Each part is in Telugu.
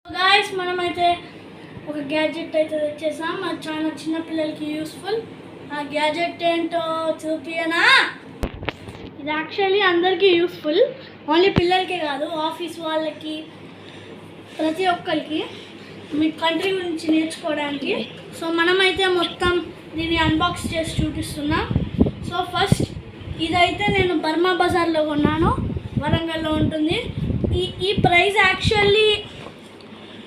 గాయస్ మనమైతే ఒక గ్యాడ్జెట్ అయితే తెచ్చేసాం. అది చాలా చిన్న పిల్లలకి యూస్ఫుల్. ఆ గ్యాడ్జెట్ ఏంటో చూపియనా? ఇది యాక్చువల్లీ అందరికీ యూస్ఫుల్, ఓన్లీ పిల్లలకే కాదు, ఆఫీస్ వాళ్ళకి, ప్రతి ఒక్కరికి మీ కంట్రీ గురించి నేర్చుకోవడానికి. సో మనమైతే మొత్తం దీన్ని అన్బాక్స్ చేసి చూపిస్తున్నాం. సో ఫస్ట్ ఇదైతే నేను బర్మా బజార్లో కొన్నాను, వరంగల్లో ఉంటుంది. ఈ ప్రైస్ యాక్చువల్లీ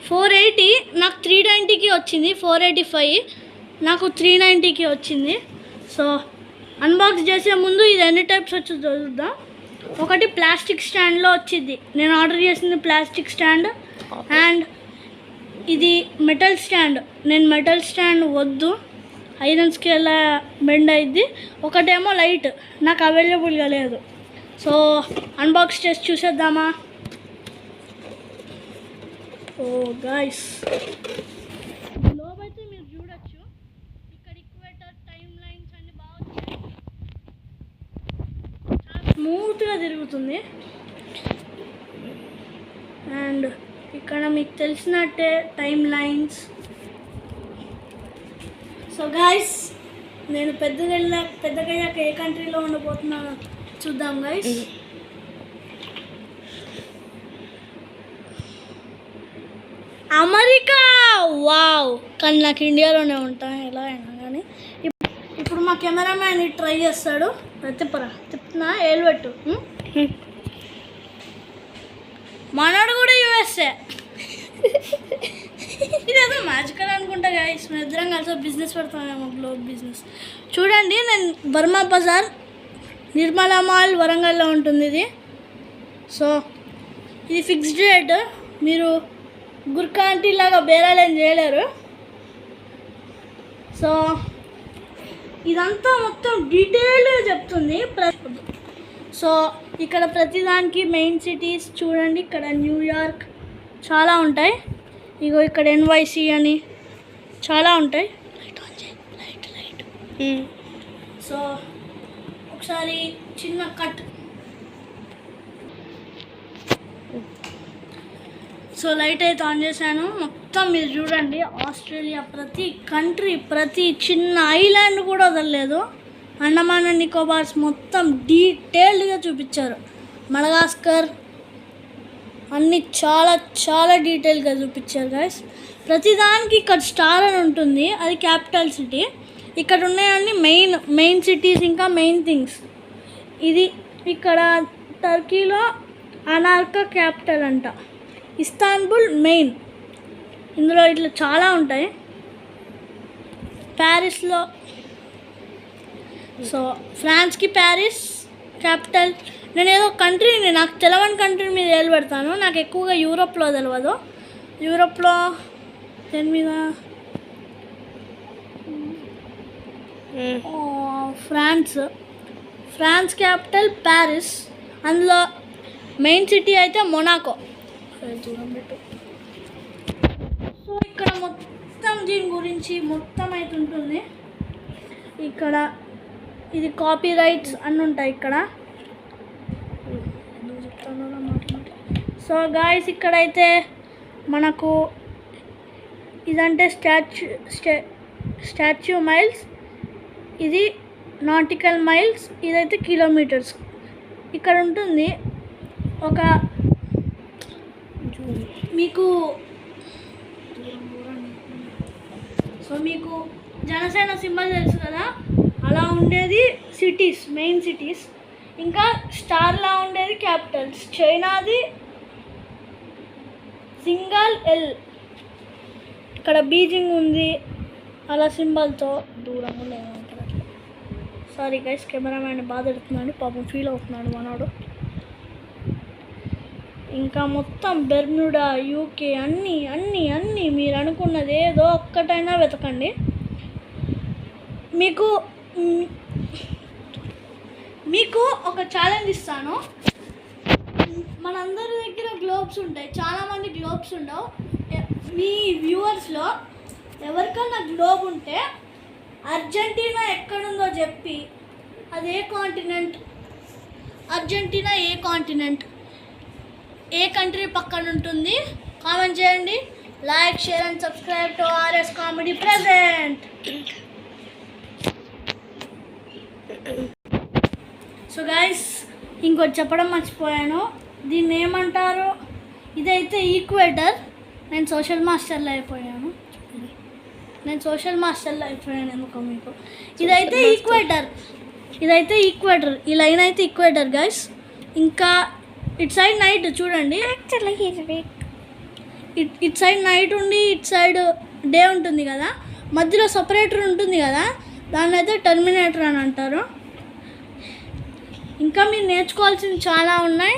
480, నాకు 390కి వచ్చింది. 485 నాకు 390కి వచ్చింది. సో అన్బాక్స్ చేసే ముందు ఇది ఎన్ని టైప్స్ వచ్చి చూద్దాం. ఒకటి ప్లాస్టిక్ స్టాండ్లో వచ్చింది, నేను ఆర్డర్ చేసింది ప్లాస్టిక్ స్టాండ్. అండ్ ఇది మెటల్ స్టాండ్, నేను మెటల్ స్టాండ్ వద్దు, ఐరన్ స్కేల్ బెండ్ అయింది. ఒకటేమో లైట్, నాకు అవైలబుల్గా లేదు. సో అన్బాక్స్ చేసి చూసేద్దామా? ఓ గాయ్స్, లోపైతే మీరు చూడొచ్చు, ఇక్కడ ఈక్వేటర్, టైమ్ లైన్స్ అన్ని బాగా వచ్చాయి, చాలా స్మూత్గా తిరుగుతుంది. అండ్ ఇక్కడ మీకు తెలిసినట్టే టైమ్ లైన్స్. సో గాయ్స్, నేను పెద్దగా ఏ కంట్రీలో ఉండబోతున్నానో చూద్దాం గాయ్స్. America, wow! కానీ నాకు ఇండియాలోనే ఉంటాను ఎలా అయినా కానీ. ఇప్పుడు మా కెమెరామ్యాన్ ట్రై చేస్తాడు. తిప్పుతున్నా, ఏలు పెట్టు. మనోడు కూడా యూఎస్ఏ. ఇదేదో మ్యాజికల్ అనుకుంటా గాయ్స్, మేము ఇద్దరం కలిసి బిజినెస్ పెడతామేమో, గ్లోబ్ బిజినెస్. చూడండి, నేను బర్మా బజార్, నిర్మలా మాల్, వరంగల్లో ఉంటుంది ఇది. సో ఇది ఫిక్స్డ్ రేట్, మీరు గుర్కా ఆంటీ లాగా బేరాలేం చేయలేరు. సో ఇదంతా మొత్తం డీటెయిల్గా చెప్తుంది. సో ఇక్కడ ప్రతిదానికి మెయిన్ సిటీస్ చూడండి, ఇక్కడ న్యూయార్క్ చాలా ఉంటాయి. ఇగో ఇక్కడ ఎన్వైసి అని చాలా ఉంటాయి. లైట్ ఆన్ చేయి, లైట్. సో ఒకసారి చిన్న కట్. సో లైట్ అయితే ఆన్ చేశాను. మొత్తం మీరు చూడండి, ఆస్ట్రేలియా ప్రతి కంట్రీ, ప్రతి చిన్న ఐలాండ్ కూడా వదలలేదు. అండమాన్ అండ్ నికోబార్స్ మొత్తం డీటెయిల్డ్గా చూపించారు. మడగాస్కర్ అన్నీ చాలా చాలా డీటెయిల్గా చూపించారు గైస్. ప్రతిదానికి ఇక్కడ స్టార్ అని ఉంటుంది, అది క్యాపిటల్ సిటీ. ఇక్కడ ఉన్నాయన్నీ మెయిన్ సిటీస్, ఇంకా మెయిన్ థింగ్స్. ఇది ఇక్కడ టర్కీలో అనార్కా క్యాపిటల్ అంట, ఇస్తాన్బుల్ మెయిన్. ఇందులో ఇట్లా చాలా ఉంటాయి. ప్యారిస్లో, సో ఫ్రాన్స్కి ప్యారిస్ క్యాపిటల్. నేను ఏదో కంట్రీని, నాకు తెలవని కంట్రీ మీద ఏలు పెడతాను. నాకు ఎక్కువగా యూరోప్లో తెలియదు. యూరోప్లో దేని మీద, ఫ్రాన్స్ క్యాపిటల్ ప్యారిస్. అందులో మెయిన్ సిటీ అయితే మొనాకో. సో ఇక్కడ మొత్తం దీని గురించి మొత్తం అయితే ఉంటుంది. ఇక్కడ ఇది కాపీ రైట్స్ అన్నీ ఉంటాయి ఇక్కడ. సో గాయస్, ఇక్కడైతే మనకు ఇదంటే స్టాచ్యూ మైల్స్, ఇది నాటికల్ మైల్స్, ఇదైతే కిలోమీటర్స్. ఇక్కడ ఉంటుంది ఒక మీకు. సో మీకు జనసేన సింబల్ తెలుసు కదా, అలా ఉండేది సిటీస్, మెయిన్ సిటీస్. ఇంకా స్టార్లా ఉండేది క్యాపిటల్స్. చైనాది సింగల్ ఎల్, ఇక్కడ బీజింగ్ ఉంది అలా సింబల్తో, దూరంగా లేదంటారు. సారీ గైస్, కెమెరామ్యాన్ బాధ పెడుతున్నాడు, పాపం ఫీల్ అవుతున్నాడు మనోడు. ఇంకా మొత్తం బెర్మ్యూడా, యూకే, అన్నీ మీరు అనుకున్నది ఏదో ఒక్కటైనా వెతకండి. మీకు ఒక ఛాలెంజ్ ఇస్తాను. మనందరి దగ్గర గ్లోబ్స్ ఉంటాయి, చాలామంది గ్లోబ్స్ ఉండవు. మీ వ్యూవర్స్లో ఎవరికన్నా గ్లోబ్ ఉంటే అర్జెంటీనా ఎక్కడుందో చెప్పి, అది ఏ కాంటినెంట్, అర్జెంటీనా ఏ కాంటినెంట్, ఏ కంట్రీ పక్కన ఉంటుంది కామెంట్ చేయండి. Like, share and subscribe to RS comedy present. So guys, ఇంకోటి చెప్పడం మర్చిపోయాను. దీన్ని ఏమంటారు? ఇదైతే ఈక్వేటర్. నేను సోషల్ మాస్టర్లో అయిపోయాను ఎందుకో మీకు. ఇదైతే ఈక్వేటర్. ఈ లైన్ అయితే ఈక్వేటర్ గైస్. ఇంకా ఇటు సైడ్ నైట్ చూడండి. ఇటు సైడ్ నైట్ ఉండి ఇటు సైడ్ డే ఉంటుంది కదా, మధ్యలో సపరేటర్ ఉంటుంది కదా, దాన్ని అయితే టర్మినేటర్ అని అంటారు. ఇంకా మీరు నేర్చుకోవాల్సినవి చాలా ఉన్నాయి.